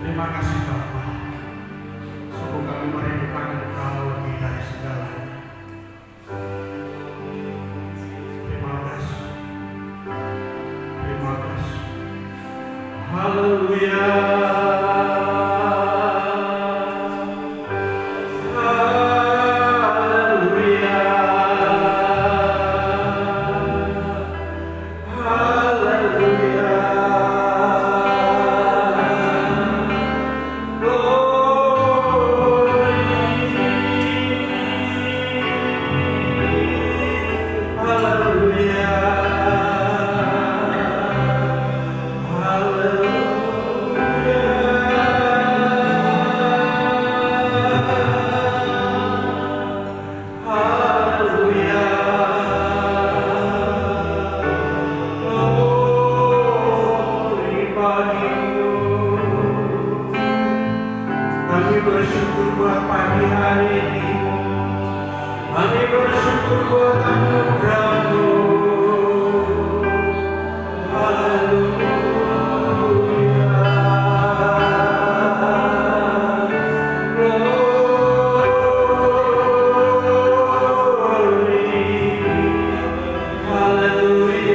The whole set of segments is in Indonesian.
Terima kasih Bapa. Sungguh kami merindukan Engkau lebih dari segalanya. Terima kasih. Terima kasih. Haleluya. Kami bersyukur buat pagi hari ini. Kami bersyukur buat anugerah-Mu. Haleluya. Hallelujah.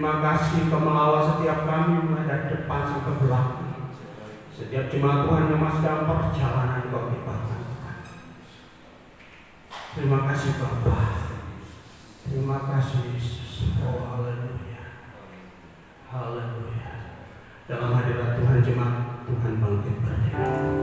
Terima kasih Kau mengawal setiap kami mulai dari depan sampai belakang. Setiap jemaat Tuhan yang masih dalam perjalanan Kau libatkan. Terima kasih Bapa. Terima kasih Yesus. Oh haleluya. Haleluya. Dalam hadirat Tuhan jemaat Tuhan bangkit berdiri.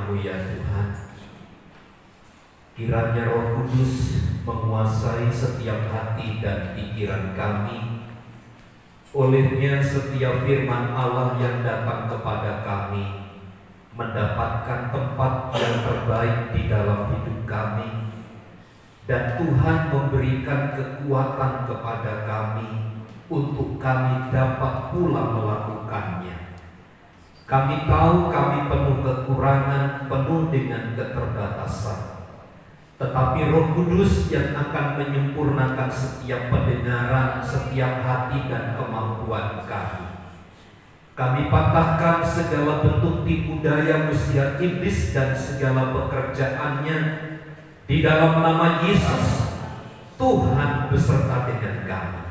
firman-Mu ya Tuhan. Kiranya Roh Kudus menguasai setiap hati dan pikiran kami. Olehnya setiap firman Allah yang datang kepada kami mendapatkan tempat yang terbaik di dalam hidup kami, dan Tuhan memberikan kekuatan kepada kami untuk kami dapat pula melakukannya. Kami tahu kami penuh kekurangan, penuh dengan keterbatasan. Tetapi Roh Kudus yang akan menyempurnakan setiap pendengaran, setiap hati dan kemampuan kami. Kami patahkan segala bentuk tipu daya musyiat iblis dan segala pekerjaannya di dalam nama Yesus. Tuhan beserta dengan kami.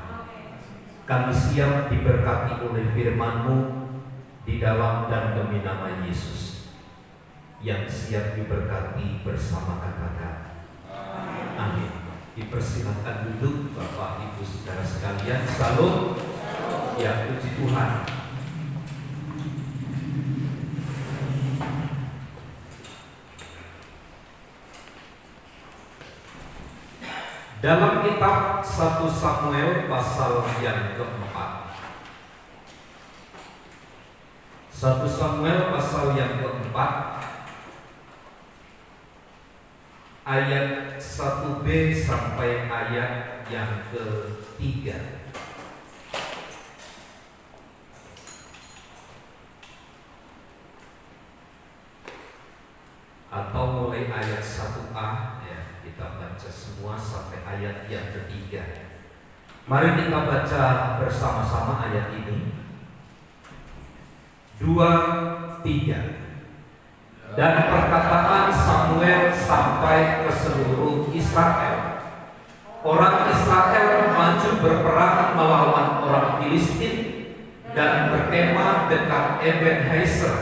Kami siap diberkati oleh firman-Mu di dalam dan demi nama Yesus, yang siap diberkati bersama kata-kata. Amin. Dipersilakan duduk Bapak Ibu saudara sekalian. Salam. Ya, puji Tuhan. Dalam kitab 1 Samuel pasal yang keempat, 1 Samuel pasal yang keempat, ayat 1b sampai ayat yang ketiga. Atau mulai ayat 1a, ya, kita baca semua sampai ayat yang ketiga. Mari kita baca bersama-sama ayat ini. 2, 3. Dan perkataan Samuel sampai ke seluruh Israel. Orang Israel maju berperang melawan orang Filistin dan berkemah dekat Ebenezer,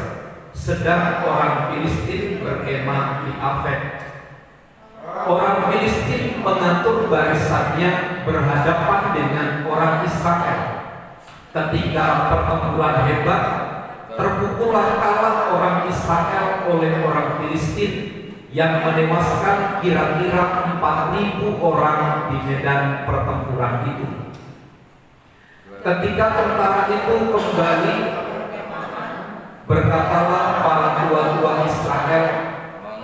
sedang orang Filistin berkemah di Afek. Orang Filistin mengatur barisannya berhadapan dengan orang Israel. Ketika pertempuran hebat, terpukullah kalah orang Israel oleh orang Filistin yang menewaskan kira-kira 4.000 orang di medan pertempuran itu. Ketika tentara itu kembali, berkatalah para tua-tua Israel,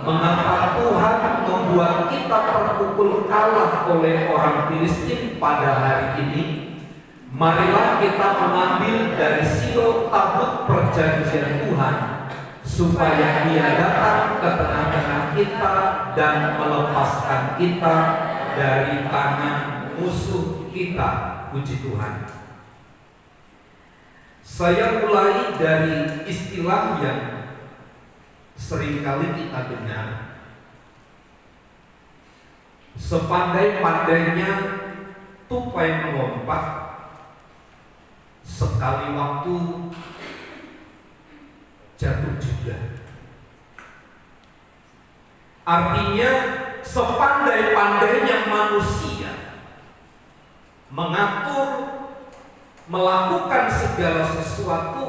mengapa Tuhan membuat kita terpukul kalah oleh orang Filistin pada hari ini? Marilah kita mengambil dari Silo tabut perjanjian Tuhan, supaya Dia datang ke tengah-tengah kita dan melepaskan kita dari tangan musuh kita. Puji Tuhan. Saya mulai dari istilah yang seringkali kita dengar, sepandai-pandainya tupai melompat, sekali waktu jatuh juga. Artinya sepandai-pandainya manusia mengatur, melakukan segala sesuatu,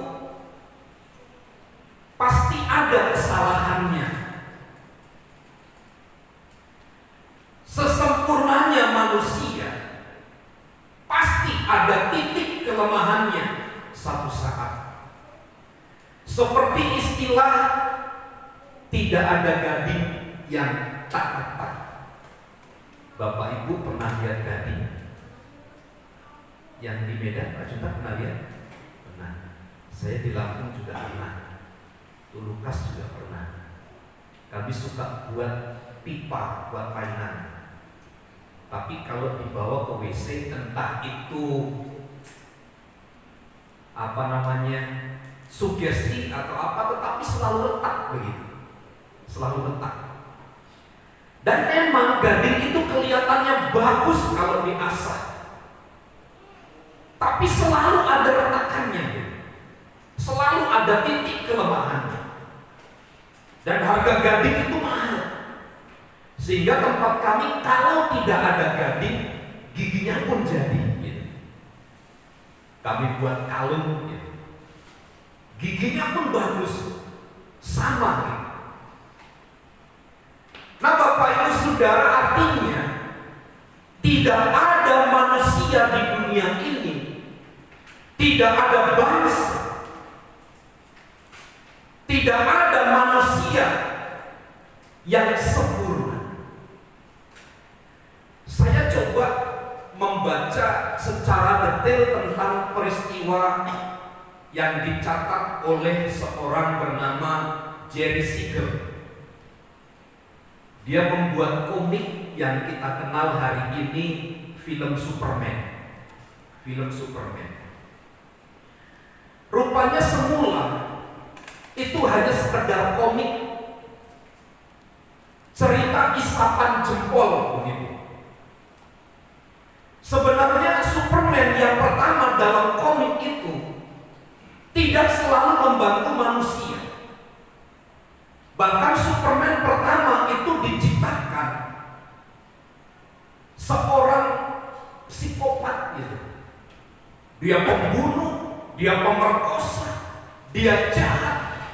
pasti ada kesalahannya. Sesempurnanya manusia, pasti ada titik kelemahannya satu saat. Seperti istilah tidak ada gading yang tak retak. Bapak Ibu pernah lihat gading yang di Medan? Pak Junta pernah lihat? Pernah. Saya di Lampung juga pernah. Lukas juga pernah. Kami suka buat pipa, buat mainan. Tapi kalau dibawa ke WC, entah itu sugesti atau apa, tetapi selalu retak begitu, selalu retak. Dan memang gading itu kelihatannya bagus kalau diasah, tapi selalu ada retakannya, selalu ada titik kelemahannya. Dan harga gading itu mahal, sehingga tempat kami kalau tidak ada gading, giginya pun jadi. Kami buat kalung, giginya pun bagus, sama. saudara, artinya tidak ada manusia di dunia ini, tidak ada bangsa, tidak ada manusia yang sempurna. Saya coba membaca secara detail tentang peristiwa yang dicatat oleh seorang bernama Jerry Siegel. Dia membuat komik yang kita kenal hari ini, film Superman. Film Superman. Rupanya semula itu hanya sekedar komik, cerita isapan jempol begitu. Sebenarnya Superman yang pertama dalam komik itu tidak selalu membantu manusia. Bahkan Superman pertama itu diciptakan seorang psikopat gitu. Dia pembunuh, dia pemerkosa, dia jahat.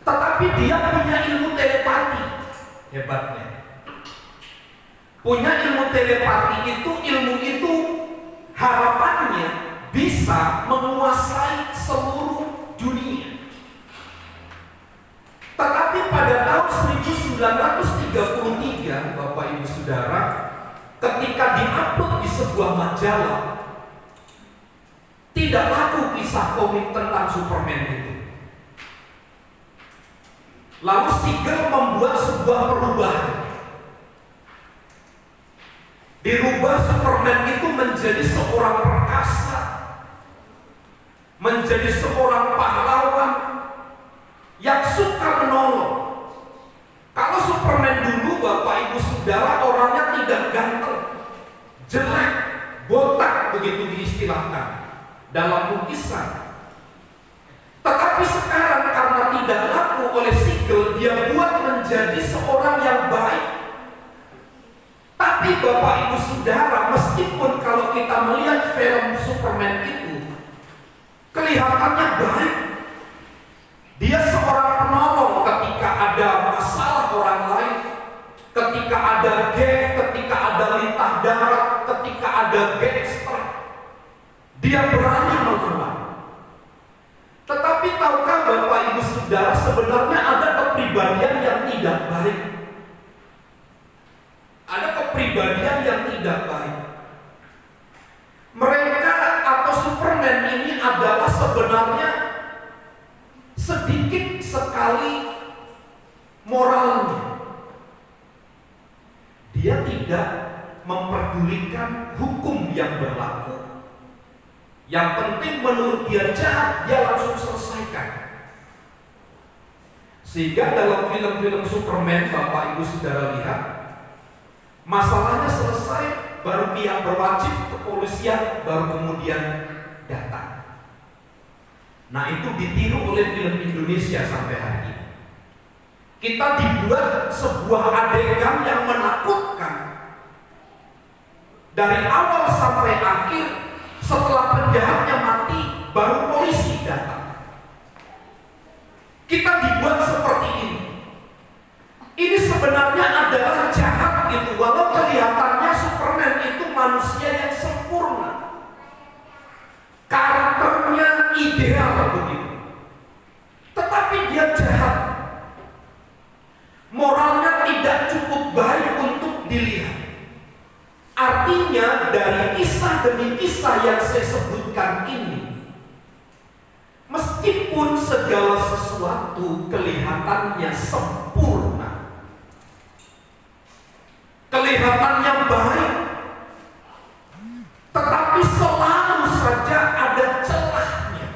Tetapi dia punya ilmu telepati. Hebatnya. Punya ilmu telepati itu, ilmu itu harapannya bisa menguasai seluruh dunia. Tetapi pada tahun 1933, Bapak Ibu Saudara, ketika diupload di sebuah majalah, tidak laku kisah komik tentang Superman itu. Lalu Siegel membuat sebuah perubahan. Dirubah Superman itu menjadi seorang perkasa, menjadi seorang pahlawan yang suka menolong. Kalau Superman dulu, Bapak Ibu Saudara, orangnya tidak ganteng, jelek, botak, begitu diistilahkan dalam lukisan. Tetapi sekarang karena tidak laku oleh Siegel, dia buat menjadi seorang yang baik. Tapi Bapak Ibu Saudara, meskipun kalau kita melihat film Superman itu kelihatannya baik, dia seorang penolong ketika ada masalah orang lain, ketika ada geng, ketika ada lintah darat, ketika ada gangster, dia berani melawan. Tetapi tahukah Bapak Ibu Saudara, sebenarnya ada kepribadian yang tidak baik. Ada kepribadian yang tidak baik. Mereka atau Superman ini adalah sebenarnya sedikit sekali moralnya. Dia tidak memperdulikan hukum yang berlaku. Yang penting menurut dia jahat, dia langsung selesaikan. Sehingga dalam film-film Superman, Bapak Ibu Saudara lihat, masalahnya selesai, baru pihak berwajib, kepolisian baru kemudian datang. Nah, itu ditiru oleh film Indonesia sampai hari ini. Kita dibuat sebuah adegan yang menakutkan. Dari awal sampai akhir, setelah penjahatnya mati, baru polisi datang. Kita dibuat seperti ini. Ini sebenarnya adalah jahat gitu. Walau kelihatannya Superman itu manusia yang sempurna, karakternya ideal begitu, tetapi dia jahat. Moralnya tidak cukup baik untuk dilihat. Artinya dari kisah demi kisah yang saya sebutkan ini, meskipun segala sesuatu kelihatannya sempurna, kelihatannya baik, tetapi selalu saja ada celahnya,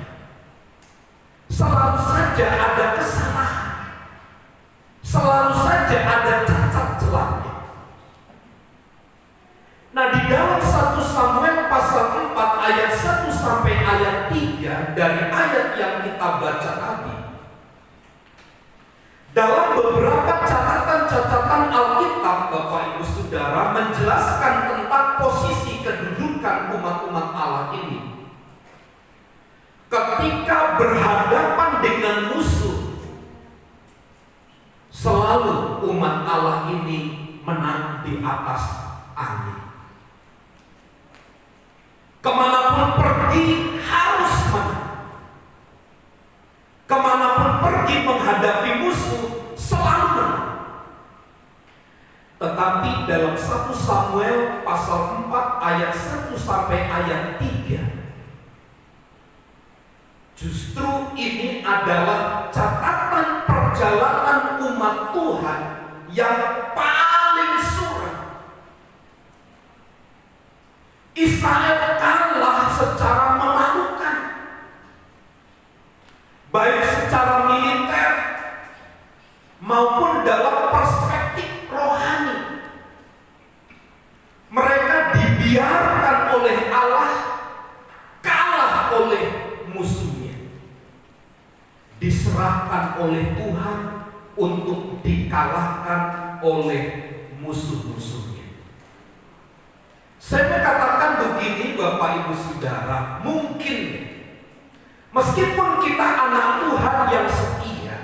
selalu saja ada kesalahan, selalu saja ada cacat celahnya. Nah, di dalam 1 Samuel pasal 4 ayat 1 sampai ayat 3 dari ayat yang kita baca tadi, dalam beberapa catatan Alkitab, Bapak Ibu Saudara, menjelaskan tentang posisi kedudukan umat-umat Allah ini. Ketika berhadapan dengan musuh, selalu umat Allah ini menang di atas angin. Kemanapun pergi harus menang. Kemanapun pergi menghadapi musuh selalu menang. Tetapi dalam 1 Samuel pasal 4 ayat 1 sampai ayat 3, justru ini adalah catatan perjalanan umat Tuhan yang paling suram. Israel kalah secara memalukan, baik secara militer maupun dalam perspektif rohani. Mereka dibiarkan oleh Allah kalah oleh musuhnya, diserahkan oleh Tuhan untuk dikalahkan oleh musuh-musuhnya. Saya katakan begini, Bapak Ibu Saudara, mungkin meskipun kita anak Tuhan yang setia,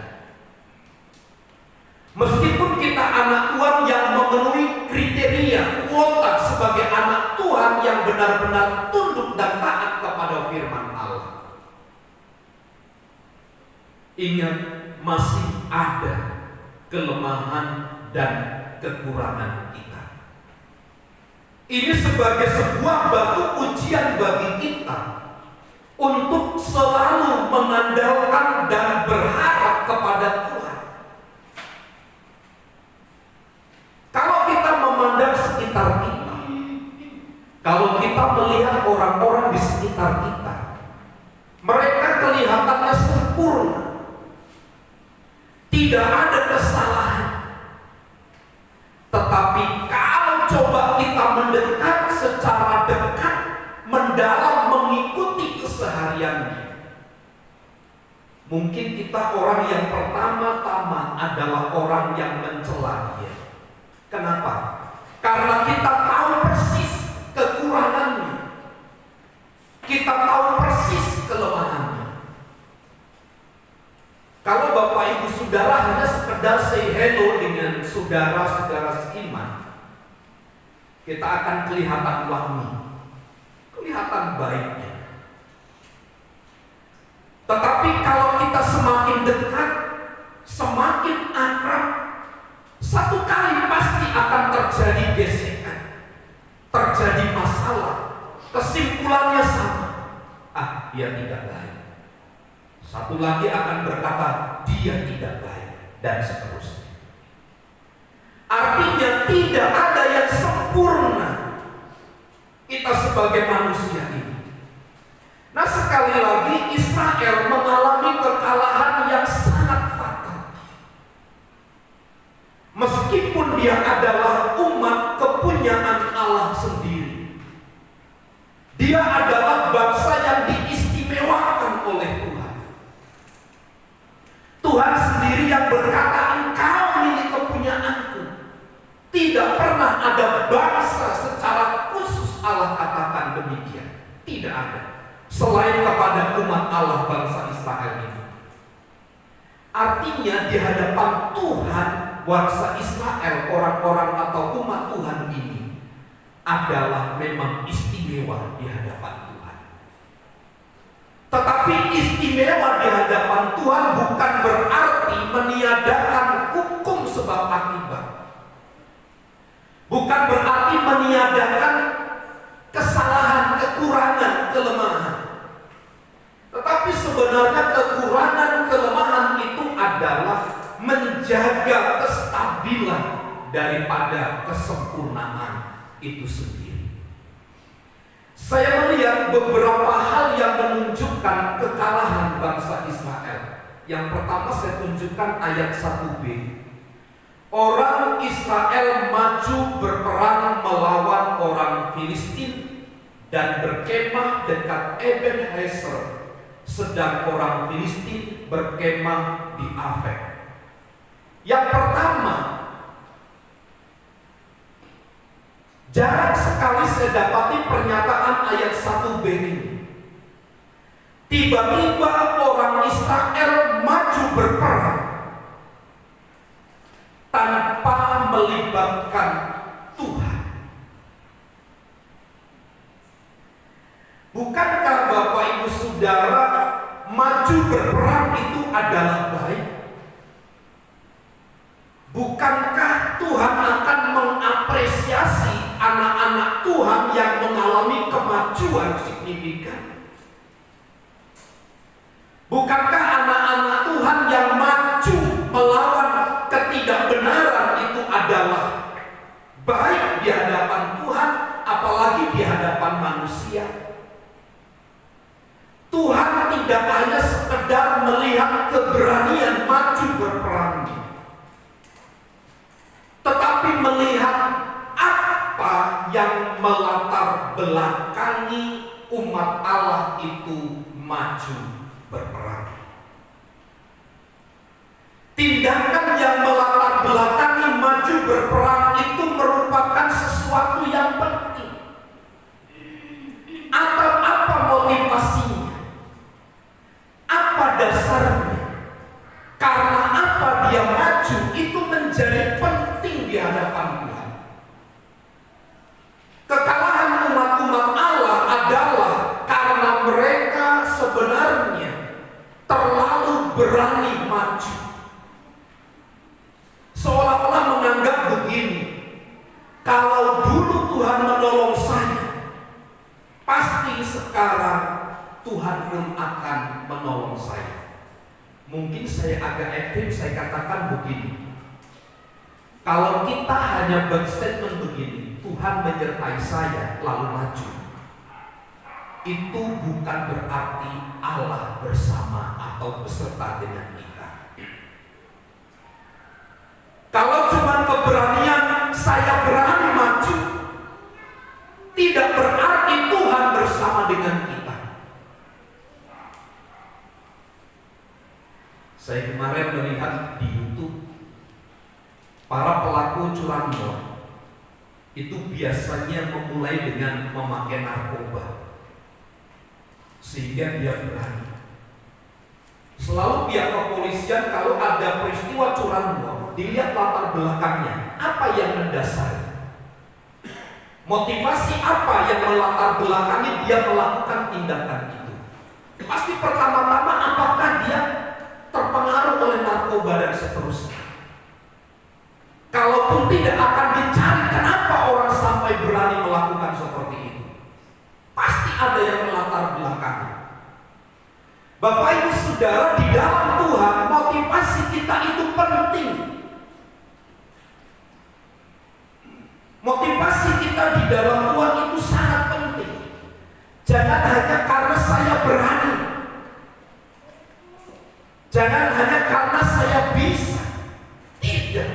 meskipun kita anak Tuhan yang memenuhi kriteria kuota sebagai anak Tuhan yang benar-benar tunduk dan taat kepada firman Allah, ingat, masih ada kelemahan dan kekurangan kita. Ini sebagai sebuah batu ujian bagi kita untuk selalu mengandalkan dan berharap kepada Tuhan. Kalau kita memandang sekitar kita, kalau kita melihat orang-orang di sekitar kita, mereka kelihatannya sempurna, tidak ada kesalahan. Tetapi kalau coba kita mendekat secara dekat, mendalam, mengikuti kesehariannya, mungkin kita orang yang pertama-tama adalah orang yang mencela dia. Kenapa? Karena kita tahu persis kekurangannya, kita tahu persis kelemahannya. Kalau Bapak Ibu Saudara hanya sekedar say hello dengan saudara-saudara seiman, kita akan kelihatan wangi, kelihatan baiknya. Tetapi kalau kita semakin dekat, semakin akrab, satu kali pasti akan terjadi gesekan, terjadi masalah. Kesimpulannya sama, dia tidak baik. Satu lagi akan berkata, dia tidak baik, dan seterusnya. Artinya tidak ada yang sempurna kita sebagai manusia ini. Nah, sekali lagi Israel mengalami kekalahan yang sangat fatal. Meskipun dia adalah umat kepunyaan Allah sendiri, dia adalah bangsa yang diistimewakan oleh Tuhan. Tuhan sendiri yang berkata, engkau milik kepunyaanku. Tidak pernah ada bangsa secara khusus Allah katakan demikian. Tidak ada, selain kepada umat Allah bangsa Israel ini. Artinya di hadapan Tuhan, bangsa Israel, orang-orang atau umat Tuhan ini adalah memang istimewa di hadapan Tuhan. Tetapi istimewa di hadapan Tuhan bukan berarti meniadakan hukum sebab akibat. Bukan berarti meniadakan kesalahan, kekurangan, kelemahan. Tetapi sebenarnya kekurangan, kelemahan itu adalah menjaga kestabilan daripada kesempurnaan itu sendiri. Saya melihat beberapa hal yang menunjukkan kekalahan bangsa Israel. Yang pertama saya tunjukkan ayat 1b. Orang Israel maju berperang melawan orang Filistin dan berkemah dekat Ebenezer, sedang orang Filistin berkemah di Afek. Yang pertama, jarang sekali saya dapati pernyataan ayat 1b ini. Tiba-tiba orang Israel maju berperang tanpa melibatkan Tuhan. Bukankah Bapak Ibu Saudara, maju berperang itu adalah baik? Bukankah Tuhan akan mengapresiasi anak-anak Tuhan yang mengalami kemajuan signifikan? Bukankah anak-anak Tuhan yang maju melawan ketidakbenaran itu adalah baik di hadapan Tuhan, apalagi di hadapan manusia? Tuhan tidak hanya sekedar melihat keberanian maju berperang, tetapi melihat apa yang melatar belakangi umat Allah itu maju berperang. Tindakan yang melatar belakangi maju berperang itu merupakan sesuatu yang penting. Atau apa motivasinya? Apa dasarnya? Karena apa dia maju itu menjadi penting di hadapan Tuhan. Kekalahan umat-umat Allah adalah karena mereka sebenarnya terlalu berani maju. Seolah-olah menganggap begini, kalau dulu Tuhan menolong saya, pasti sekarang Tuhan pun akan menolong saya. Mungkin saya agak ekstrim, saya katakan begini, kalau kita hanya berstatement begini, Tuhan menyertai saya lalu maju, itu bukan berarti Allah bersama atau beserta dengan kita. Kalau cuma keberanian saya berani maju, tidak berarti Tuhan bersama dengan kita. Saya kemarin melihat di YouTube para pelaku curanmor itu biasanya memulai dengan memakai narkoba sehingga dia berani. Selalu pihak kepolisian kalau ada peristiwa curanmor dilihat latar belakangnya, apa yang mendasari, motivasi apa yang melatar belakangi dia melakukan tindakan itu. Pasti pertama-tama apakah dia terpengaruh oleh narkoba dan seterusnya. Kalaupun tidak, akan dicari kenapa orang sampai berani melakukan seperti itu. Pasti ada yang melatar belakangnya. Bapak Ibu Saudara, di dalam Tuhan motivasi kita itu penting. Motivasi kita di dalam Tuhan itu sangat penting. Jangan hanya karena saya berani, jangan hanya karena saya bisa. Tidak.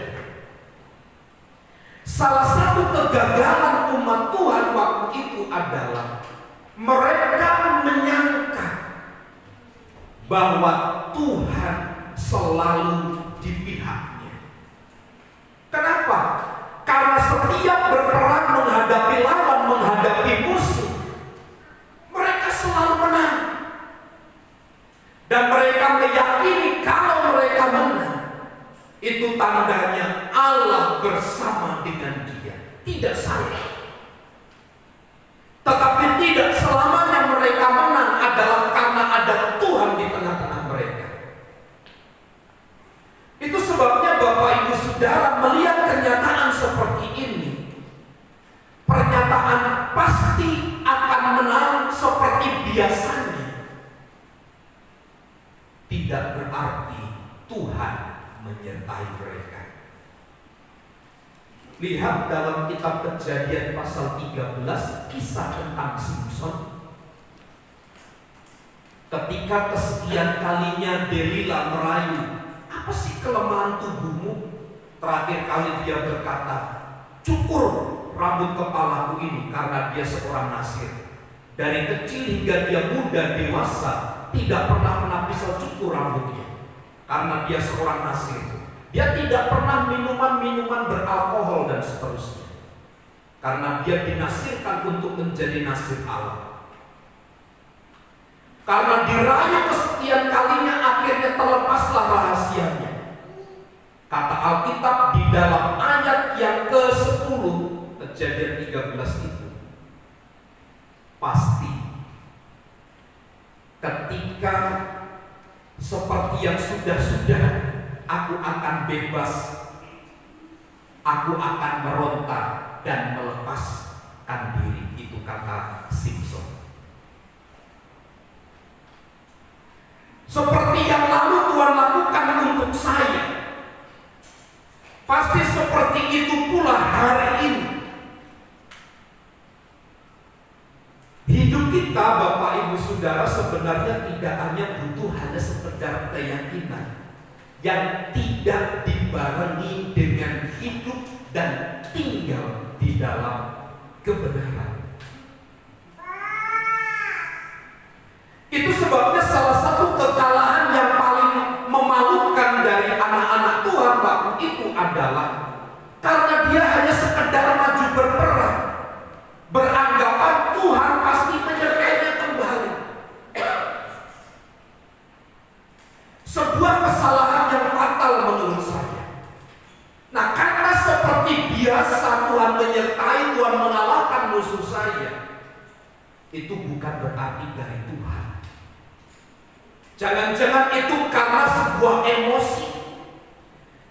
Salah satu kegagalan umat Tuhan waktu itu adalah mereka menyangka bahwa Tuhan selalu di pihaknya. Kenapa? Karena setiap berperang menghadapi lawan, menghadapi musuh, mereka selalu menang. Dan mereka meyakini kalau mereka menang, itu tandanya Allah bersama dengan dia. Tidak salah. Tetapi tidak selamanya mereka menang adalah karena ada Tuhan di tengah-tengah mereka. Itu sebabnya Bapak Ibu Saudara melihat kenyataan seperti ini. Pernyataan pasti akan menang seperti biasanya tidak berarti Tuhan menyertai mereka. Lihat dalam kitab Kejadian pasal 13, kisah tentang Simson. Ketika kesekian kalinya Delila merayu, apa sih kelemahan tubuhmu? Terakhir kali dia berkata, cukur rambut kepalaku ini, karena dia seorang nasir. Dari kecil hingga dia muda dewasa tidak pernah pisau cukur rambutnya, karena dia seorang nasir. Dia tidak pernah minuman beralkohol dan seterusnya, karena dia dinasirkan untuk menjadi nasir Allah. Karena dirayu kesekian kalinya, akhirnya terlepaslah rahasianya. Kata Alkitab di dalam ayat yang Kejadian 13 itu pasti ketika seperti yang sudah-sudah aku akan bebas, aku akan meronta dan melepaskan diri. Itu kata Simpson. Seperti yang lalu Tuhan lakukan untuk saya, pasti seperti itu pula hari ini. Hidup kita, Bapak Ibu Saudara, sebenarnya tidak hanya sekedar keyakinan yang tidak dibarengi dengan hidup dan tinggal di dalam kebenaran. Itu sebabnya salah satu kekalahan yang paling memalukan dari anak-anak Tuhan waktu itu adalah karena dia hanya sekedar maju berperang, beranggapan Tuhan pasti menyertainya kembali. Sebuah kesalahan yang fatal menurut saya. Nah, karena seperti biasa Tuhan menyertai, Tuhan mengalahkan musuh saya, itu bukan berarti dari Tuhan. Jangan-jangan itu karena sebuah emosi.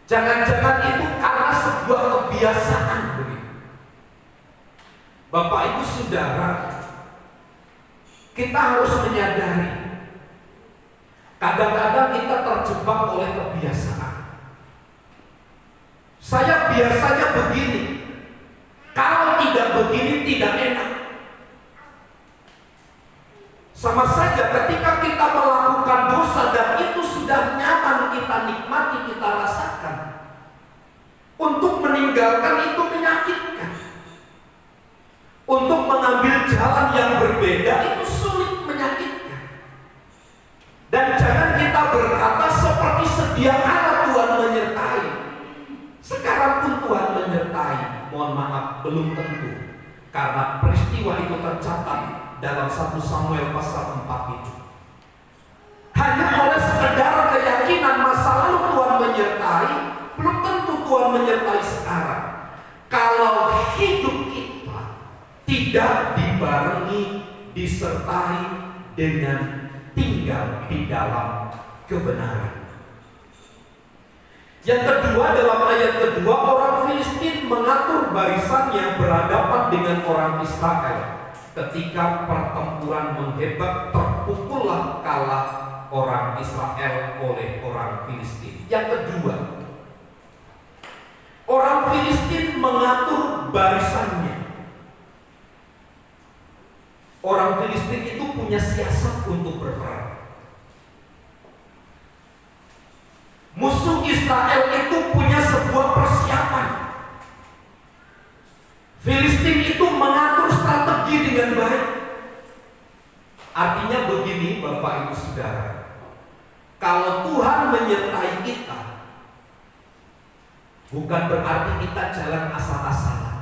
Jangan-jangan itu karena sebuah kebiasaan. Bapak Ibu Saudara, kita harus menyadari kadang-kadang kita terjebak oleh kebiasaan. Saya biasanya begini, kalau tidak begini tidak enak. Sama saja ketika kita melakukan dosa dan itu sudah nyaman kita nikmati, kita rasakan, untuk meninggalkan itu menyakitkan. Untuk mengambil jalan yang berbeda itu sulit, menyakitkan. Dan jangan kita berkata seperti sedia kala Tuhan menyertai. Sekarang pun Tuhan menyertai, mohon maaf, belum tentu. Karena peristiwa itu tercatat dalam 1 Samuel pasal 4 itu. Hanya oleh sekedar keyakinan masa lalu Tuhan menyertai, belum tentu Tuhan menyertai sekarang. Kalau hidup kita tidak dibarengi, disertai dengan tinggal di dalam kebenaran. Yang kedua, dalam ayat kedua, orang Filistin mengatur barisannya berhadapan dengan orang Israel. Ketika pertempuran menghebat, terpukullah kalah orang Israel oleh orang Filistin. Yang kedua, orang Filistin mengatur barisannya. Orang Filistin itu punya siasat untuk berperang. Musuh Israel itu punya sebuah persiapan. Filistin itu mengatur strategi dengan baik. Artinya begini, Bapak Ibu Saudara, kalau Tuhan menyertai kita, bukan berarti kita jalan asal-asalan.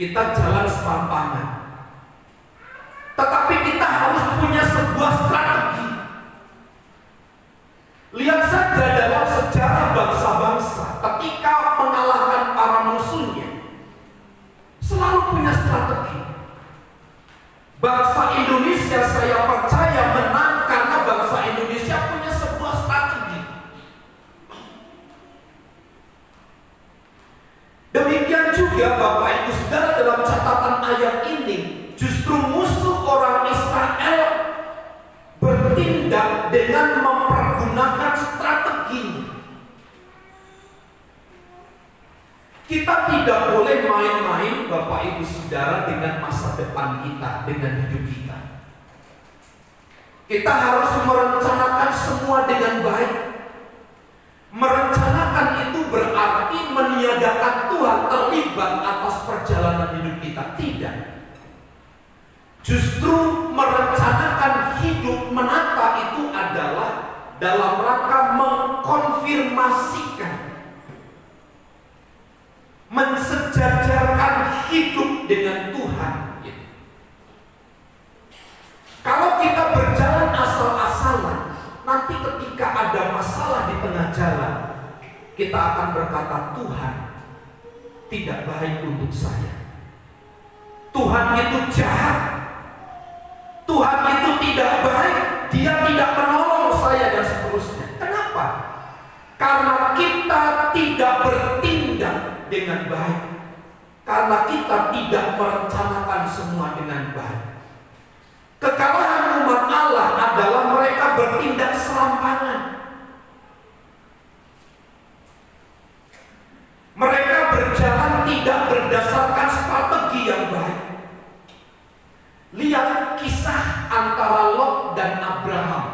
Kita jalan serampangan. Tetapi kita harus punya sebuah strategi. Lihat saja dalam sejarah bangsa-bangsa, ketika mengalahkan para musuhnya, selalu punya strategi. Bangsa Indonesia, saya percaya, menang karena bangsa Indonesia punya sebuah strategi. Demikian juga Bapak Ibu Saudara, dalam catatan ayat ini, justru musuh orang Israel bertindak dengan mempergunakan strategi. Kita tidak boleh main-main, Bapak Ibu Saudara, dengan masa depan kita, dengan hidup kita. Kita harus merencanakan semua dengan baik. Merencanakan itu berarti meniadakan Tuhan terlibat atas perjalanan hidup kita. Tidak. Justru merencanakan hidup, menata itu adalah dalam rangka mengkonfirmasikan, mensejajarkan hidup dengan Tuhan. Kalau kita berjalan asal-asalan, nanti ketika ada masalah di tengah jalan, kita akan berkata, Tuhan, tidak baik untuk saya. Tuhan itu jahat. Tuhan itu tidak baik. Dia tidak menolong saya dan seterusnya. Kenapa? Karena kita tidak bertindak dengan baik. Karena kita tidak merencanakan semua dengan baik. Kekalahan umat Allah adalah mereka bertindak serampangan. Mereka berjalan tidak berdasarkan strategi yang baik. Lihat kisah antara Lot dan Abraham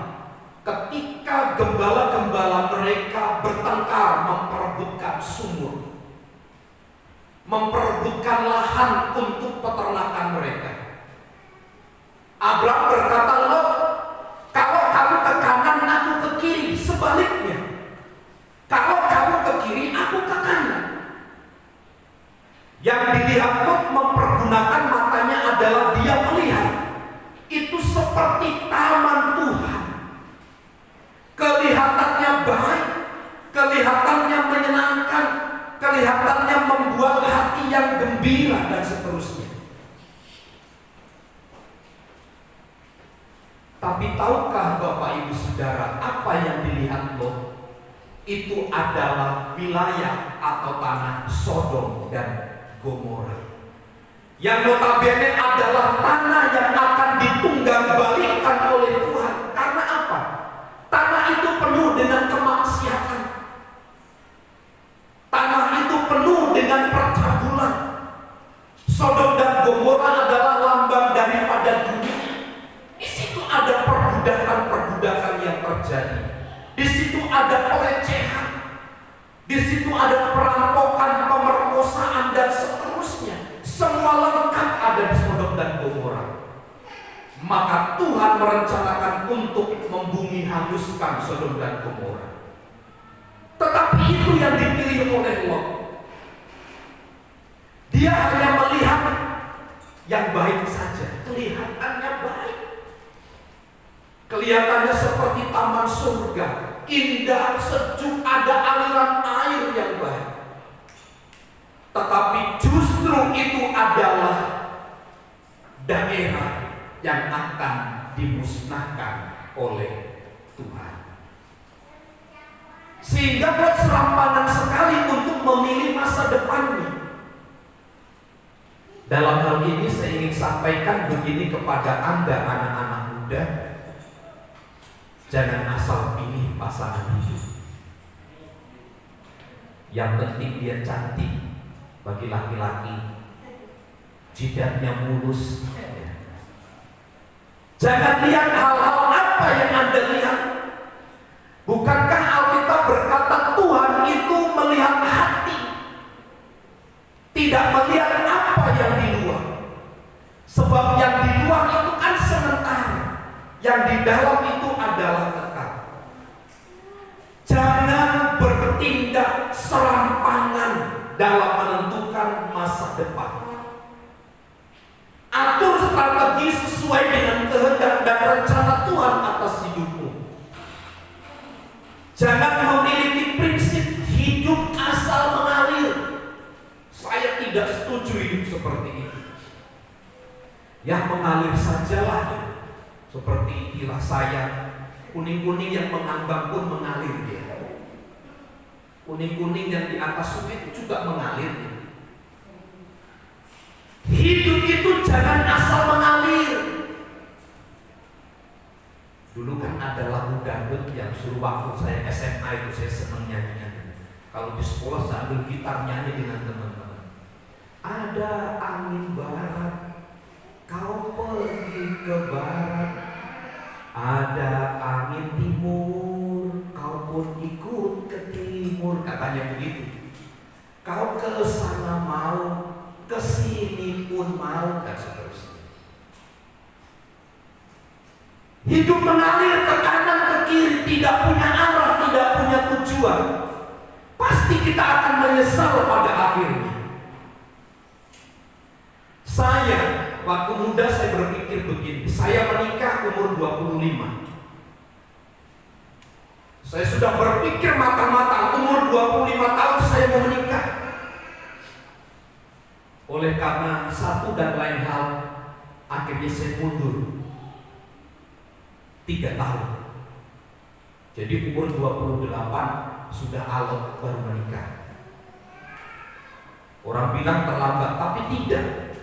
ketika gembala-gembala mereka bertengkar memperebutkan sumur, memperebutkan lahan untuk peternakan mereka. Abraham berkata, Lot, kalau kamu ke kanan, aku ke kiri. Sebaliknya, kalau kamu ke kiri, aku ke kanan. Yang dilihat Lot mempergunakan matanya adalah dia melihat. Itu seperti taman Tuhan. Kelihatannya baik, kelihatannya menyenangkan, kelihatannya membuat hati yang gembira dan seterusnya. Tapi tahukah Bapak Ibu Saudara apa yang dilihat Lot? Itu adalah wilayah atau tanah Sodom dan Gomora. Yang notabene adalah tanah yang akan ditunggangbalikan oleh Tuhan. Karena apa? Tanah itu penuh dengan kemaksiatan. Tanah itu penuh dengan percabulan. Sodom dan Gomora adalah lambang daripada dunia. Di situ ada perbudakan-perbudakan yang terjadi. Di situ ada pelecehan. Di situ ada perampokan, pemerkosaan dan seterusnya. Semua lengkap ada di Sodom dan Gomora. Maka Tuhan merencanakan untuk membumi hanguskan Sodom dan Gomora. Tetapi itu yang dipilih oleh Lot. Dia hanya melihat yang baik saja. Kelihatannya baik. Kelihatannya seperti taman surga, indah, sejuk, ada aliran air yang baik. Tetapi justru itu adalah daerah yang akan dimusnahkan oleh Tuhan. Sehingga buat serampangan sekali untuk memilih masa depannya. Dalam hal ini saya ingin sampaikan begini kepada Anda anak-anak muda. Jangan asal pilih pasangan hidup. Yang penting dia cantik bagi laki-laki, jidatnya mulus. Jangan lihat hal-hal apa yang Anda lihat. Bukankah Alkitab berkata Tuhan itu melihat hati, tidak melihat apa yang di luar. Sebab yang di luar itu kan sementara, yang di dalam itu adalah kekal. Jangan bertindak serampangan dalam menentukan masa depan. Atur strategi sesuai dengan kehendak dan rencana Tuhan atas hidupmu. Jangan memiliki prinsip hidup asal mengalir. Saya tidak setuju hidup seperti itu. Yang mengalir sajalah. Seperti inilah saya. Kuning-kuning yang mengambang pun mengalir dia. Kuning-kuning yang di atas sungai itu juga mengalir. Hidup itu jangan asal mengalir. Dulu kan ada lagu dangdut yang suruh waktu saya SMA itu saya senang nyanyinya. Kalau di sekolah saya ambil gitar nyanyi dengan teman-teman. Ada angin barat, kau pergi ke barat. Ada angin timur, kau pun ikut ke timur. Katanya begitu. Kau ke sana mau, ke sini pun mau, dan seterusnya. Hidup mengalir ke kanan ke kiri, tidak punya arah, tidak punya tujuan. Pasti kita akan menyesal pada akhirnya. Saya, waktu muda saya berpikir begini. Saya menikah umur 25. Saya sudah berpikir matang-matang, umur 25 tahun saya mau menikah. oleh karena satu dan lain hal, akhirnya saya mundur 3 tahun. Jadi umur 28 sudah alot baru menikah. Orang bilang terlambat, tapi tidak.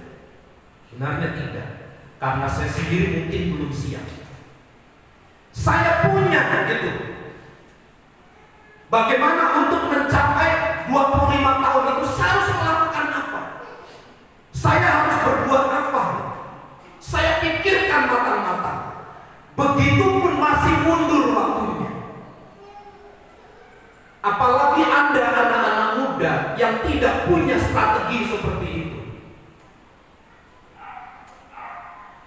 Sebenarnya tidak. Karena saya sendiri mungkin belum siap. Saya punya gitu. Bagaimana untuk mencapai 25 tahun itu saya harus melakukan apa? Saya harus berbuat apa? Saya pikirkan matang-matang. Begitupun masih mundur waktunya. Apalagi Anda anak-anak muda yang tidak punya strategi seperti itu.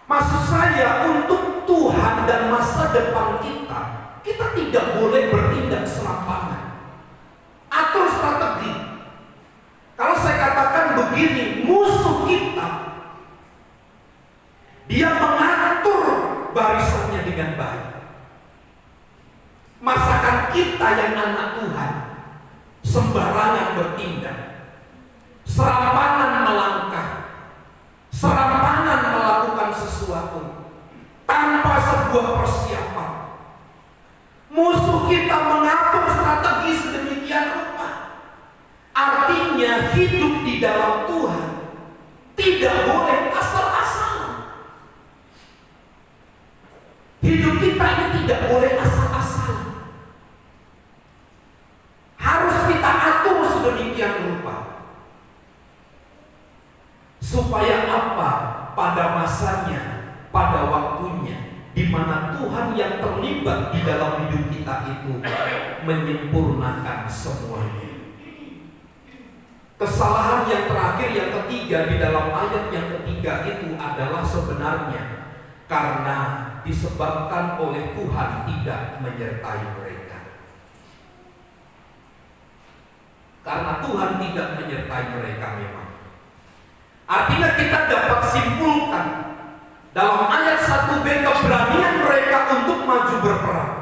Maksud saya, untuk Tuhan dan masa depan kita, kita tidak boleh bertindak serampangan. Atur strategi. Kalau saya katakan begini, musuh kita, dia mengatur barisannya dengan baik. Masakan kita yang anak Tuhan sembarangan bertindak, serampangan melangkah, serampangan melakukan sesuatu tanpa sebuah persiapan. Musuh kita mengatur strategi sedemikian rupa. Artinya hidup di dalam Tuhan tidak boleh asal-asalan. Hidup kita ini tidak boleh asal-asalan. Harus kita atur sedemikian rupa. Supaya apa? Pada masanya, pada waktunya, di mana Tuhan yang terlibat di dalam hidup kita itu menyempurnakan semuanya. Kesalahan yang terakhir, yang ketiga di dalam ayat yang ketiga itu adalah sebenarnya karena disebabkan oleh Tuhan tidak menyertai mereka. Karena Tuhan tidak menyertai mereka memang. Artinya kita dapat simpulkan dalam ayat 1b keberanian mereka untuk maju berperang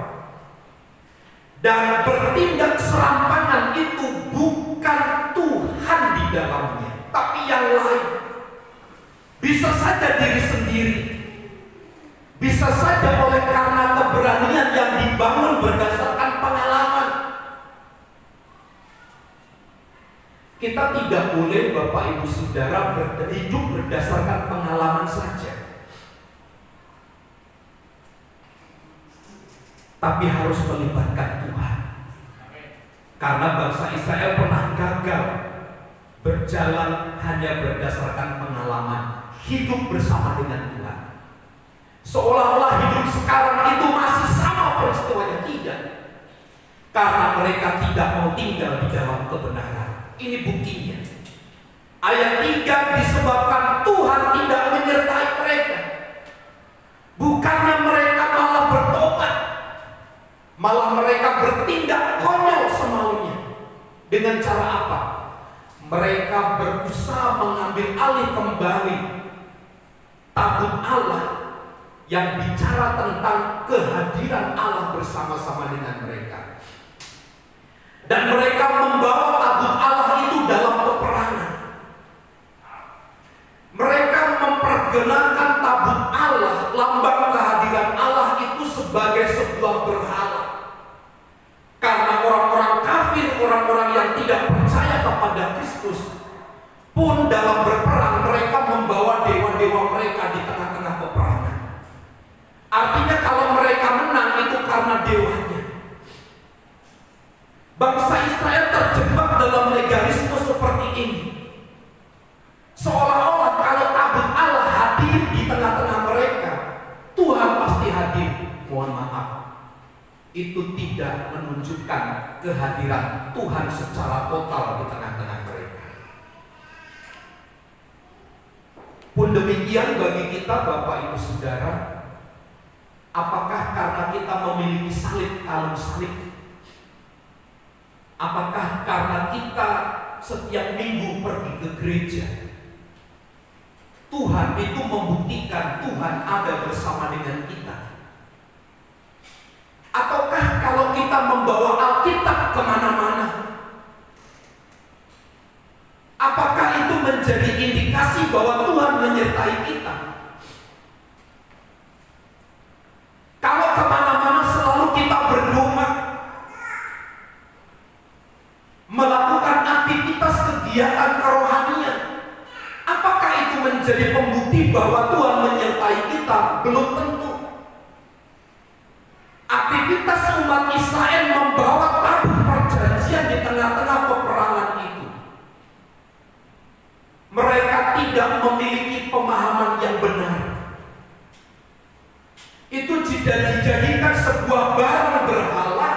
dan bertindak serampangan itu bukan Tuhan di dalamnya, tapi yang lain. Bisa saja diri sendiri, bisa saja oleh karena keberanian yang dibangun berdasarkan pengalaman. Kita tidak boleh, Bapak Ibu Saudara, hidup berdasarkan pengalaman saja, tapi harus melibatkan Tuhan. Karena bangsa Israel pernah gagal berjalan hanya berdasarkan pengalaman hidup bersama dengan Tuhan. Seolah-olah hidup sekarang itu masih sama peristiwanya. Tidak. Karena mereka tidak mau tinggal di dalam kebenaran. Ini buktinya. Ayat 3, disebabkan Tuhan tidak menyertai mereka. Bukannya mereka malah bertobat, malah mereka bertindak konyol semaunya. Dengan cara apa? Mereka berusaha mengambil alih kembali tabut Allah yang bicara tentang kehadiran Allah bersama-sama dengan mereka. Dan mereka membawa tabut Allah itu dalam peperangan. Mereka mempergunakan tabut Allah, lambang kehadiran Allah itu sebagai sebuah berhala. Karena orang-orang kafir, orang-orang yang tidak percaya kepada Kristus pun dalam berperang mereka membawa dewa-dewa mereka di tengah-tengah peperangan. Artinya kalau mereka menang itu karena dewanya. Bangsa Israel terjebak dalam legalisme seperti ini. Seolah-olah kalau tabut Allah hadir di tengah-tengah mereka, Tuhan pasti hadir. Mohon maaf, itu tidak menunjukkan kehadiran Tuhan secara total di tengah-tengah mereka. Pun demikian bagi kita, Bapak Ibu Saudara, apakah karena kita memiliki salib, kalung salib? Apakah karena kita setiap minggu pergi ke gereja, Tuhan itu membuktikan Tuhan ada bersama dengan kita? Ataukah kalau kita membawa Alkitab kemana-mana, apakah itu menjadi indikasi bahwa Tuhan menyertai kita. Kalau kemana-mana selalu kita berdoa, melakukan aktivitas kegiatan kerohanian, apakah itu menjadi pembukti bahwa Tuhan menyertai kita? Belum tentu. Aktivitas umat Israel membawa tabut perjanjian di tengah-tengah peperangan itu. Mereka tidak memiliki pemahaman yang benar. Itu dijadikan sebuah barang berhala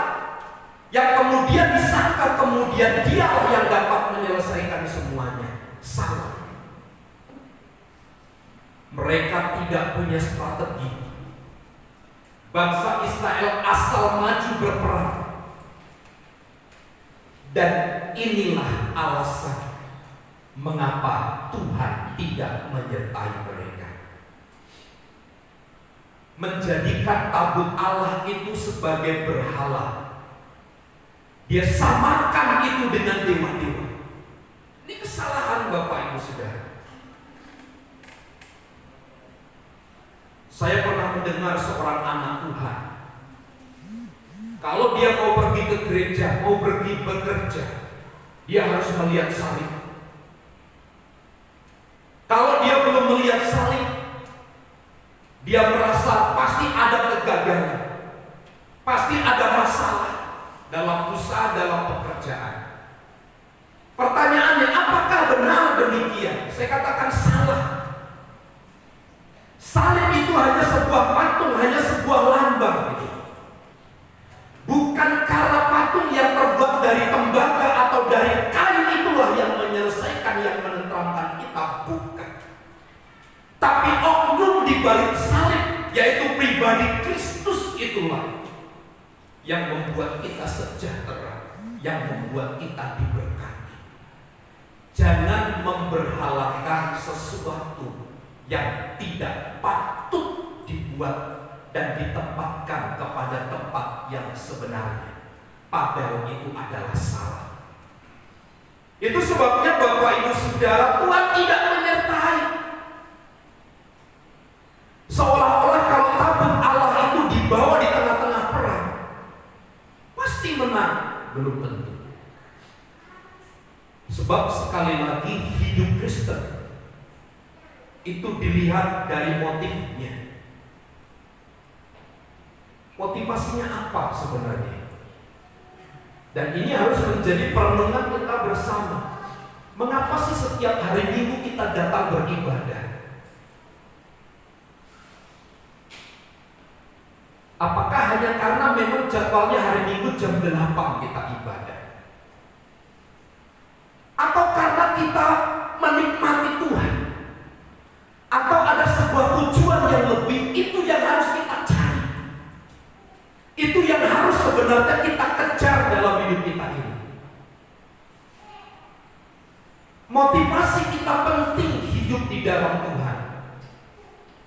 yang kemudian disangka kemudian dialah yang dapat menyelesaikan semuanya. Salah. Mereka tidak punya strategi. Bangsa Israel asal maju berperang. Dan inilah alasan mengapa Tuhan tidak menyertai mereka. Menjadikan tabut Allah itu sebagai berhala. Dia samakan itu dengan dewa-dewa. Ini kesalahan Bapak Ibu Saudara. Saya pernah mendengar seorang anak Tuhan, kalau dia mau pergi ke gereja, mau pergi bekerja, dia harus melihat salib. Kalau dia belum melihat salib, dia merasa pasti ada kegagalan, pasti ada masalah dalam usaha, dalam pekerjaan. Pertanyaannya, apakah benar demikian? Saya katakan salah. Salib itu hanya sebuah patung, hanya sebuah lambang gitu. Bukan karena patung yang terbuat dari tembaga atau dari kain itulah yang menyelesaikan, yang menenteramkan kita, bukan. Tapi oknum di balik salib, yaitu pribadi Kristus itulah yang membuat kita sejahtera, yang membuat kita diberkati. Jangan memberhalakan sesuatu yang tidak patut dibuat dan ditempatkan kepada tempat yang sebenarnya, padahal itu adalah salah. Itu sebabnya Bapak Ibu Saudara, Tuhan tidak menyertai. Seolah-olah kalau tabut Allah itu dibawa di tengah-tengah perang, pasti menang. Belum tentu. Sebab sekali lagi hidup Kristen itu dilihat dari motifnya. Motivasinya apa sebenarnya? Dan ini harus menjadi perenungan kita bersama. Mengapa sih setiap hari Minggu kita datang beribadah? Apakah hanya karena memang jadwalnya hari Minggu jam 8 kita ibadah? Atau karena kita menikmati Tuhan? Atau ada sebuah tujuan yang lebih? Itu yang harus kita cari. Itu yang harus sebenarnya kita kejar dalam hidup kita ini. Motivasi kita penting hidup di dalam Tuhan.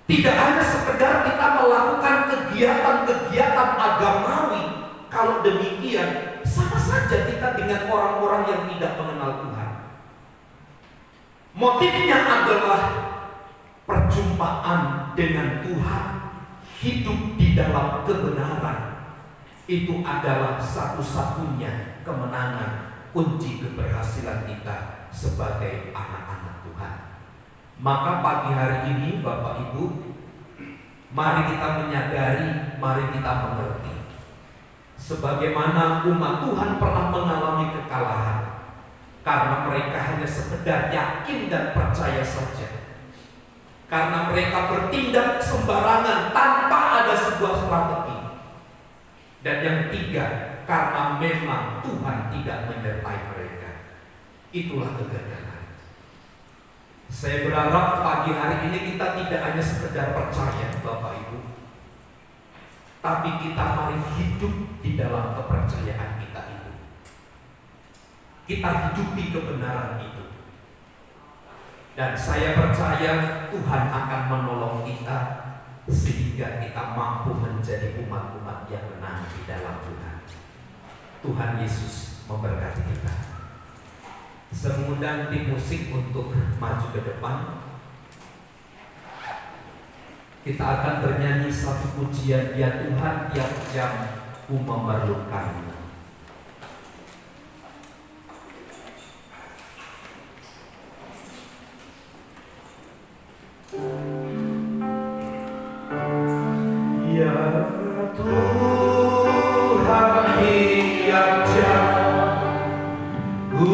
Tidak hanya sekedar kita melakukan kegiatan-kegiatan agamawi. Kalau demikian, sama saja kita dengan orang-orang yang tidak mengenal Tuhan. Motifnya adalah perjumpaan dengan Tuhan, hidup di dalam kebenaran. Itu adalah satu-satunya kemenangan, kunci keberhasilan kita sebagai anak-anak Tuhan. Maka pagi hari ini Bapak Ibu, mari kita menyadari, mari kita mengerti. Sebagaimana umat Tuhan pernah mengalami kekalahan, karena mereka hanya sekedar yakin dan percaya saja. Karena mereka bertindak sembarangan tanpa ada sebuah strategi. Dan yang ketiga, karena memang Tuhan tidak menyertai mereka. Itulah kegagalan. Saya berharap pagi hari ini kita tidak hanya sekedar percaya Bapak Ibu, tapi kita mari hidup di dalam kepercayaan kita itu. Kita hidupi kebenaran itu. Dan saya percaya Tuhan akan menolong kita sehingga kita mampu menjadi umat-umat yang menang di dalam Tuhan. Tuhan Yesus memberkati kita. Mengundang tim musik untuk maju ke depan. Kita akan bernyanyi satu pujian, ya Tuhan tiap jam ku memerlukan. Ya Tuhan tiap jam ku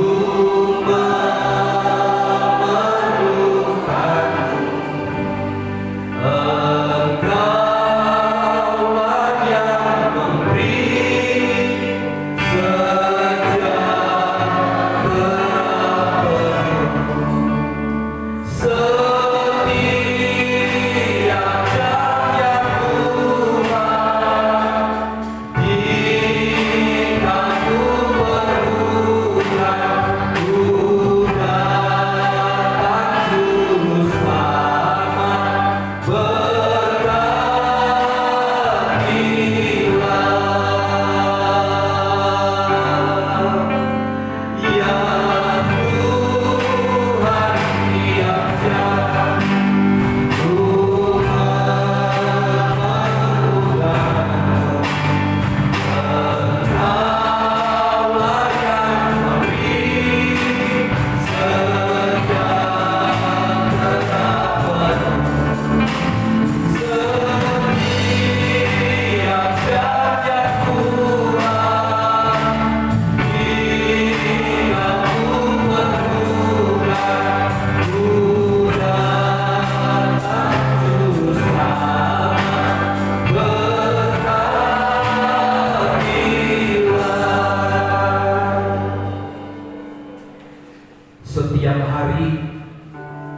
setiap hari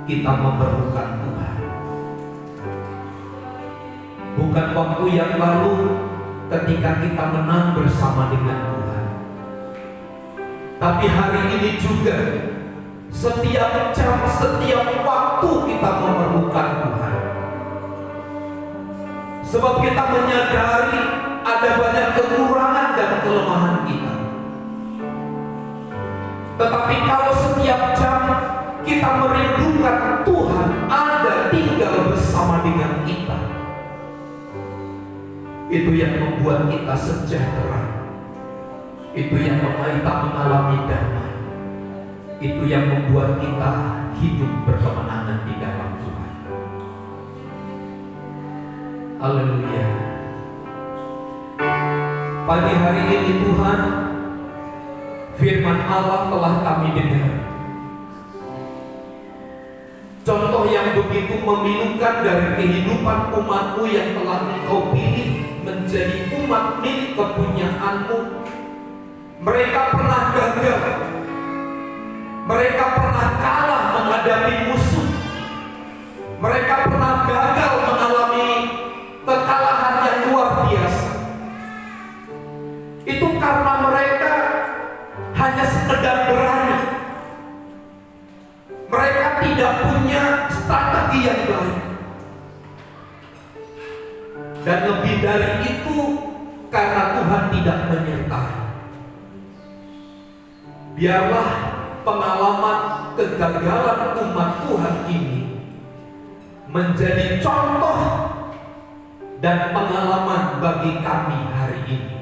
kita memerlukan Tuhan. Bukan waktu yang lalu ketika kita menang bersama dengan Tuhan, tapi hari ini juga setiap jam, setiap waktu kita memerlukan Tuhan. Sebab kita menyadari ada banyak kekurangan dan kelemahan kita. Tetapi kalau setiap jam kita merindukan Tuhan ada tinggal bersama dengan kita, itu yang membuat kita sejahtera, itu yang membuat kita mengalami damai, itu yang membuat kita hidup berkemenangan di dalam Tuhan. Haleluya. Pagi hari ini Tuhan, firman Allah telah kami dengar. Contoh yang begitu memilukan dari kehidupan umat-Mu yang telah Engkau pilih menjadi umat milik kepunyaan-Mu. Mereka pernah gagal, mereka pernah kalah menghadapi musuh, mereka pernah gagal mengalami kekalahan yang luar biasa. Itu karena mereka hanya sekedar berani. Mereka tidak punya strategi yang baik. Dan lebih dari itu, karena Tuhan tidak menyertai. Biarlah pengalaman kegagalan umat Tuhan ini menjadi contoh dan pengalaman bagi kami hari ini.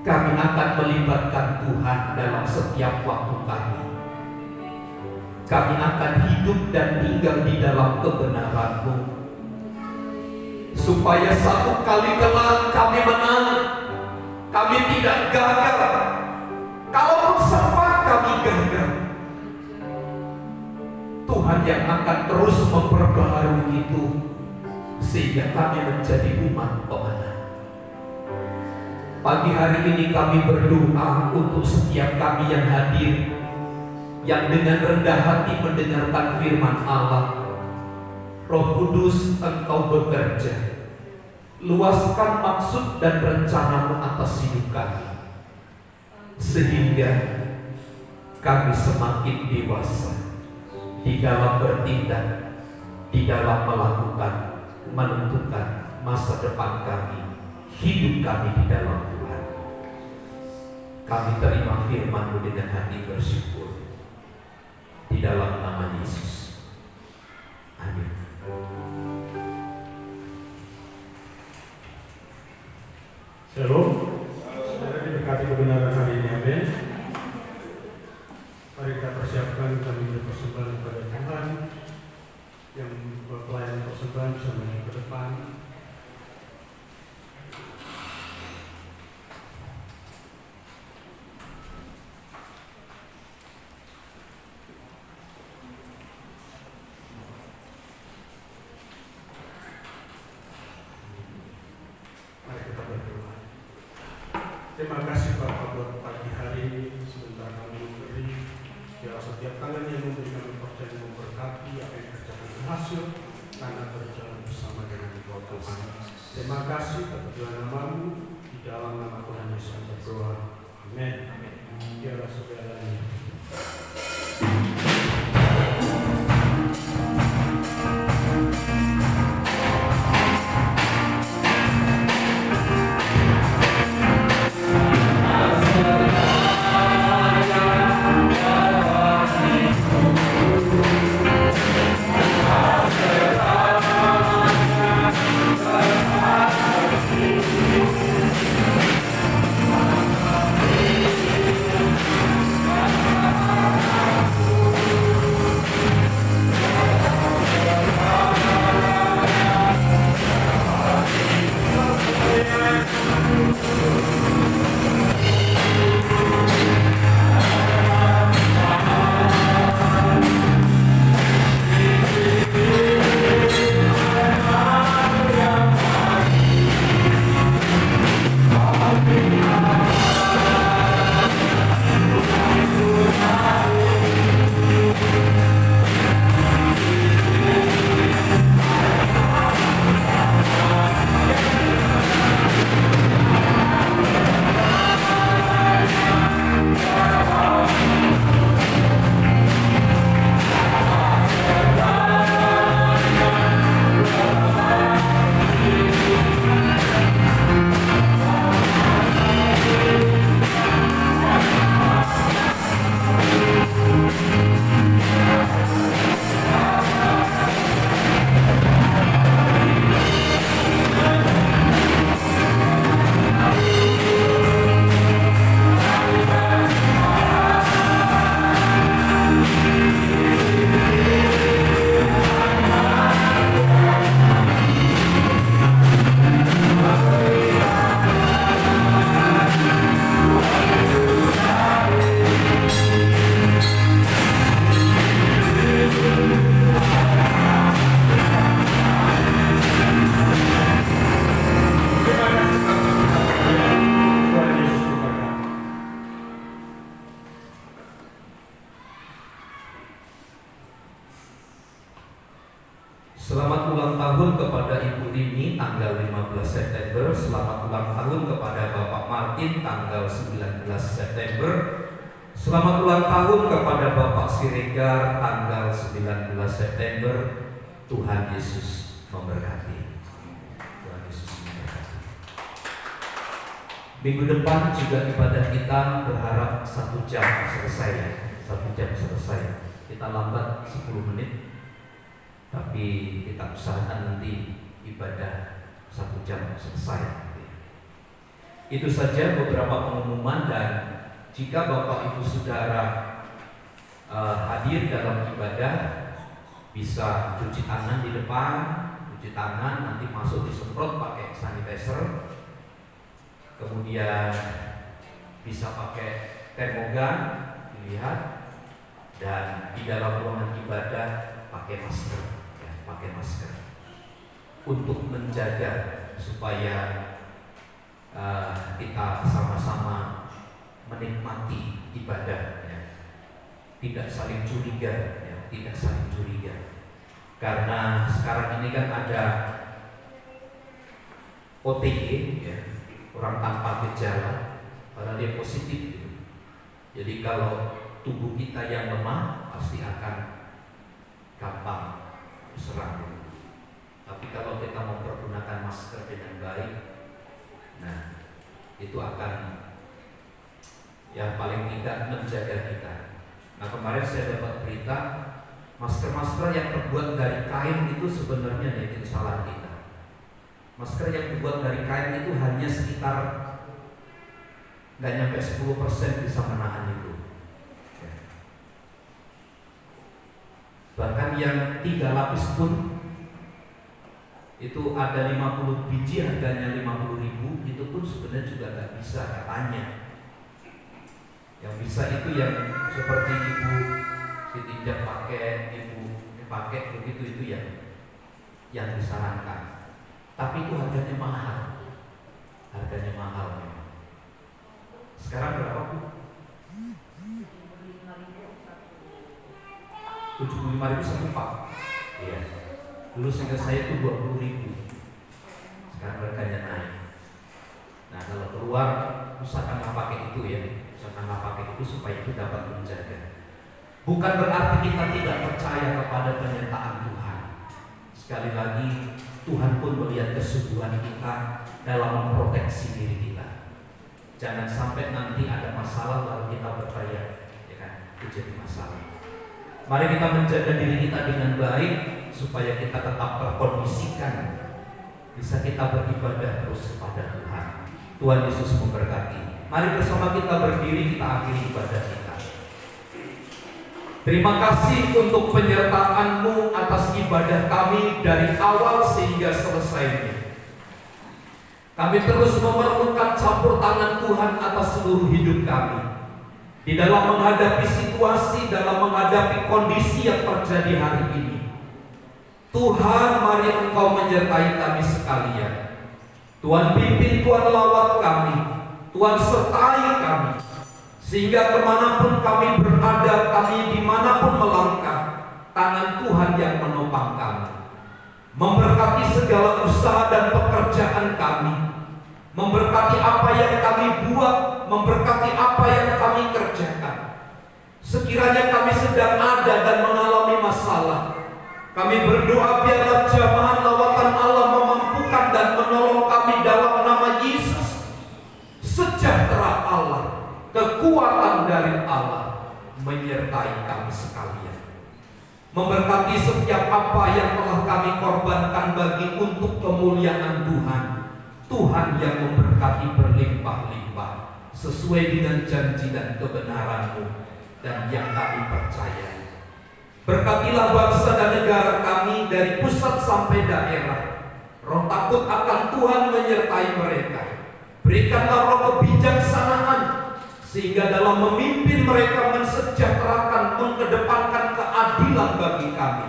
Kami akan melibatkan Tuhan dalam setiap waktu kami. Kami akan hidup dan tinggal di dalam kebenaran-Mu, supaya satu kali kelak kami menang, kami tidak gagal. Kalaupun sempat kami gagal, Tuhan yang akan terus memperbaharui itu, sehingga kami menjadi umat pemenang. Pagi hari ini kami berdoa untuk setiap kami yang hadir, yang dengan rendah hati mendengarkan firman Allah. Roh Kudus, Engkau bekerja. Luaskan maksud dan rencana-Mu atas hidup kami, sehingga kami semakin dewasa di dalam bertindak, di dalam melakukan, menentukan masa depan kami, hidup kami di dalam Tuhan. Kami terima firman-Mu dengan hati bersyukur. Di dalam nama Yesus. Amin. Shalom. Saudara diberkati kebenaran hari ini, amin. Mari kita persiapkan kami berpersembahan kepada Tuhan. Yang pelayan persembahan bisa maju ke depan. Mari kita berdoa. Terima kasih Bapak buat pagi hari ini, sebentar kami memberi. Biar setiap tangan yang memberi kami percaya memberkati apa yang kerjakan berhasil karena berjalan bersama dengan Engkau Tuhan. Terima kasih kepada nama-Mu, di dalam nama Tuhan Yesus kami berdoa. Amin. Biarlah segalanya. Selamat ulang tahun kepada Ibu Rini tanggal 15 September. Selamat ulang tahun kepada Bapak Martin tanggal 19 September. Selamat ulang tahun kepada Bapak Siregar tanggal 19 September. Tuhan Yesus memberkati. Tuhan Yesus memberkati. Minggu depan juga ibadah kita berharap 1 jam selesai. 1 jam selesai. Kita lambat 10 menit. Tapi kita usahakan nanti ibadah 1 jam selesai. Itu saja beberapa pengumuman, dan jika Bapak Ibu Saudara hadir dalam ibadah, bisa cuci tangan di depan, cuci tangan, nanti masuk disemprot pakai sanitizer, kemudian bisa pakai termogan, dilihat, dan di dalam ruangan ibadah pakai masker. Pakai masker untuk menjaga supaya kita sama-sama menikmati ibadah, ya. Tidak saling curiga, ya. Tidak saling curiga, karena sekarang ini kan ada OTG, ya, orang tanpa gejala, padahal dia positif gitu. Jadi kalau tubuh kita yang lemah pasti akan gampang serang. Tapi kalau kita mempergunakan masker dengan baik, nah itu akan yang paling tidak menjaga kita. Nah, kemarin saya dapat berita masker-masker yang terbuat dari kain itu sebenarnya itu kesalahan kita. Masker yang terbuat dari kain itu hanya sekitar nggak nyampe 10% bisa menahan itu. Ya. Bahkan yang 3 lapis pun itu ada 50 biji harganya 50.000, itu pun sebenarnya juga nggak bisa katanya. Yang bisa itu yang seperti ibu ditinjak pakai, ibu pakai begitu, itu yang disarankan. Tapi itu harganya mahal. Harganya mahal memang. Sekarang berapa, Bu? 75.000 satu pak. Iya. Dulu sehingga saya itu 20.000. Sekarang harganya naik. Nah, kalau keluar usahakanlah pakai itu ya. Usahakanlah pakai itu supaya itu dapat menjaga. Bukan berarti kita tidak percaya kepada penyertaan Tuhan. Sekali lagi, Tuhan pun melihat kesungguhan kita dalam memproteksi diri kita. Jangan sampai nanti ada masalah lalu kita bertanya, ya kan? Itu jadi masalah. Mari kita menjaga diri kita dengan baik supaya kita tetap terkondisikan, bisa kita beribadah terus kepada Tuhan. Tuhan Yesus memberkati. Mari bersama kita berdiri, kita akhiri ibadah kita. Terima kasih untuk penyertaan-Mu atas ibadah kami dari awal sehingga selesai. Kami terus memerlukan campur tangan Tuhan atas seluruh hidup kami. Di dalam menghadapi situasi, dalam menghadapi kondisi yang terjadi hari ini. Tuhan, mari Engkau menyertai kami sekalian. Tuhan pimpin, Tuhan lawat kami, Tuhan sertai kami, sehingga kemanapun kami berada, kami dimanapun melangkah, tangan Tuhan yang menopang kami. Memberkati segala usaha dan pekerjaan kami, memberkati apa yang kami buat, memberkati apa yang kami kerjakan. Sekiranya kami sedang ada dan mengalami masalah, kami berdoa biarlah jamaah lawatan Allah memampukan dan menolong kami dalam nama Yesus. Sejahtera Allah, kekuatan dari Allah menyertai kami sekalian. Memberkati setiap apa yang telah kami korbankan bagi untuk kemuliaan Tuhan. Tuhan yang memberkati berlimpah-limpah sesuai dengan janji dan kebenaran-Mu dan yang kami percayai. Berkatilah bangsa dan negara kami dari pusat sampai daerah. Roh takut akan Tuhan menyertai mereka. Berikanlah roh kebijaksanaan sehingga dalam memimpin mereka mensejahterakan, mengedepankan keadilan bagi kami.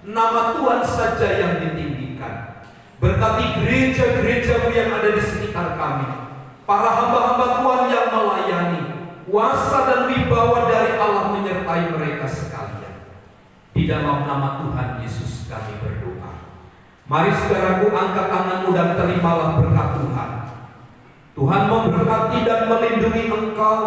Nama Tuhan saja yang ditinggikan. Berkati gereja-gereja yang ada di sekitar kami, para hamba-hamba Tuhan yang melayani. Kuasa dan wibawa dari Allah menyertai mereka sekalian. Di dalam nama Tuhan Yesus kami berdoa. Mari saudaraku, angkat tanganmu dan terimalah berkat Tuhan. Tuhan memberkati dan melindungi engkau.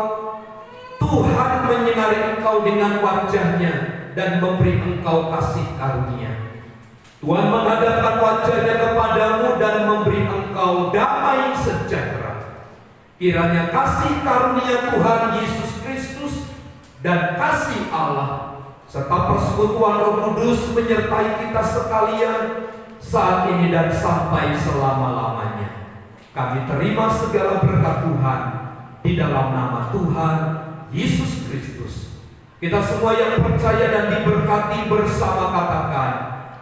Tuhan menyinari engkau dengan wajahnya dan memberi engkau kasih karunia. Tuhan menghadapkan wajahnya kepadamu dan memberi engkau damai sejahtera. Kiranya kasih karunia Tuhan Yesus Kristus dan kasih Allah serta persekutuan Roh Kudus menyertai kita sekalian saat ini dan sampai selama-lamanya. Kami terima segala berkat Tuhan di dalam nama Tuhan Yesus Kristus. Kita semua yang percaya dan diberkati bersama katakan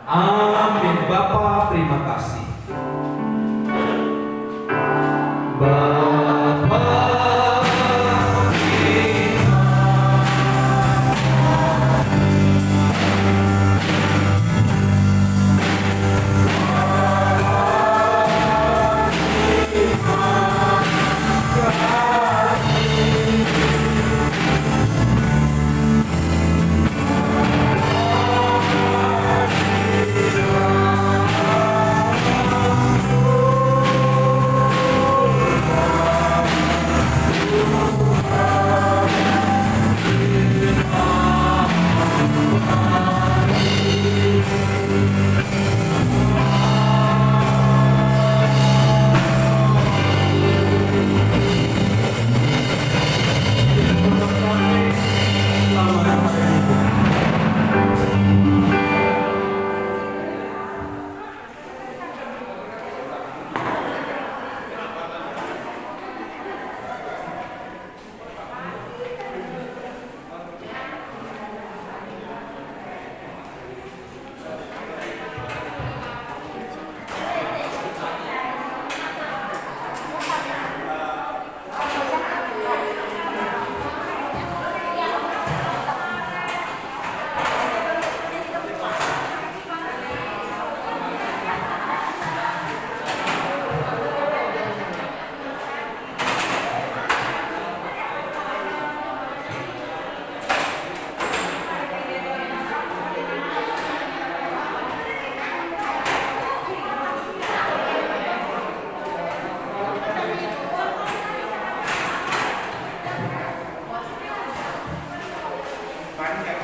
amin. Bapa, terima kasih. panitia